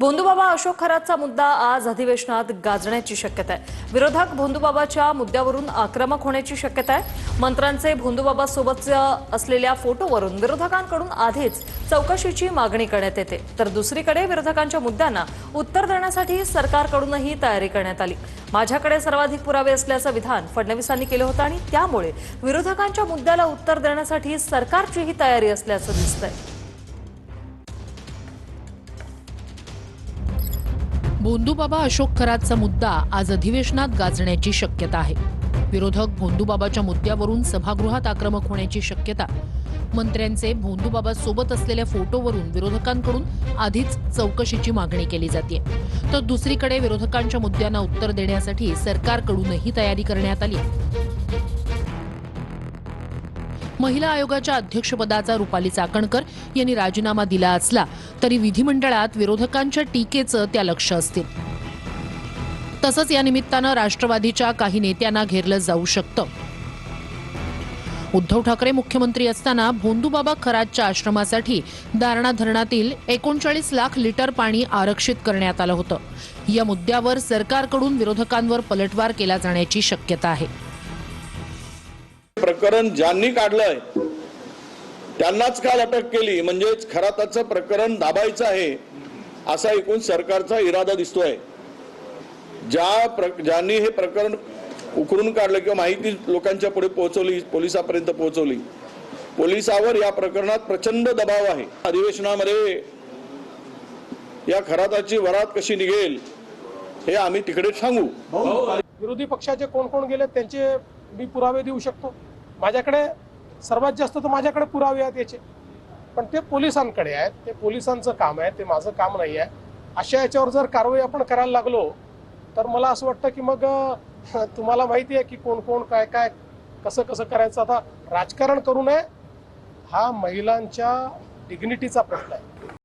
भोंदूबाबा अशोक खरातचा मुद्दा आज अधिवेशनात गाजण्याची शक्यता आहे। विरोधक भोंदूबाबाच्या मुद्द्यावरून आक्रमक होण्याची शक्यता आहे। मंत्र्यांचे भोंदूबाबा सोबतच्या असलेल्या फोटोवरून विरोधकांकडून आधीच चौकशीची मागणी करण्यात येते, तर दुसरीकडे विरोधकांच्या मुद्द्यांना उत्तर देण्यासाठी सरकारकडूनही तयारी करण्यात आली। माझ्याकडे सर्वाधिक पुरावे असल्याचं विधान फडणवीसांनी केलं होतं आणि त्यामुळे विरोधकांच्या मुद्द्याला उत्तर देण्यासाठी सरकारचीही तयारी असल्याचं दिसतंय। भोंदूबाबा अशोक खरातचा मुद्दा आज अधिवेशनात गाजण्याची शक्यता आहे। विरोधक भोंदूबाबाच्या मुद्द्यावरून सभागृहात आक्रमक होण्याची शक्यता। मंत्र्यांचे भोंदूबाबा सोबत असलेल्या फोटोवरून विरोधकांकडून आधीच चौकशीची मागणी केली जाते, तर दुसरीकडे विरोधकांच्या मुद्द्यांना उत्तर देण्यासाठी सरकारकडूनही तयारी करण्यात आली। महिला आयोगाच्या अध्यक्षपदाचा रुपाली चाकणकर यांनी राजीनामा दिला असला तरी विधिमंडळात विरोधकांच्या टीकेचं त्या लक्ष असतील। तसंच या निमित्तानं राष्ट्रवादीच्या काही नेत्यांना घेरलं जाऊ शकतं। उद्धव ठाकरे मुख्यमंत्री असताना भोंदूबाबा खरातच्या आश्रमासाठी दारणा धरणातील 39 लाख लिटर पाणी आरक्षित करण्यात आलं होतं। या मुद्द्यावर सरकारकडून विरोधकांवर पलटवार केला जाण्याची शक्यता आहे। प्रकरण ज्यांनी काढलंय त्यांनाच काल अटक केली, म्हणजेच खराताचं प्रकरण दाबायचं आहे असा एकूण सरकारचा इरादा दिसतोय। ज्यांनी हे प्रकरण उकरून काढलं किंवा माहिती लोकांच्या पुढे पोहोचवली, पोलिसांपर्यंत पोहोचवली, पोलिसांवर या प्रकरणात प्रचंड दबाव आहे। अधिवेशनामध्ये या खराताची वरात कशी निघेल हे आम्ही तिकडेच सांगू। विरोधी पक्षाचे कोण कोण गेले त्यांचे मी पुरावे देऊ शकतो। माझ्याकडे सर्वात जास्त तर माझ्याकडे पुरावे आहेत याचे, पण ते पोलिसांकडे आहेत, ते पोलिसांचं काम आहे, ते माझं काम नाही आहे। अशा याच्यावर जर कारवाई आपण करायला लागलो तर मला असं वाटतं की मग तुम्हाला माहिती आहे की कोण कोण काय काय कसं कसं करायचं। आता राजकारण करू नये, हा महिलांच्या डिग्निटीचा प्रश्न आहे।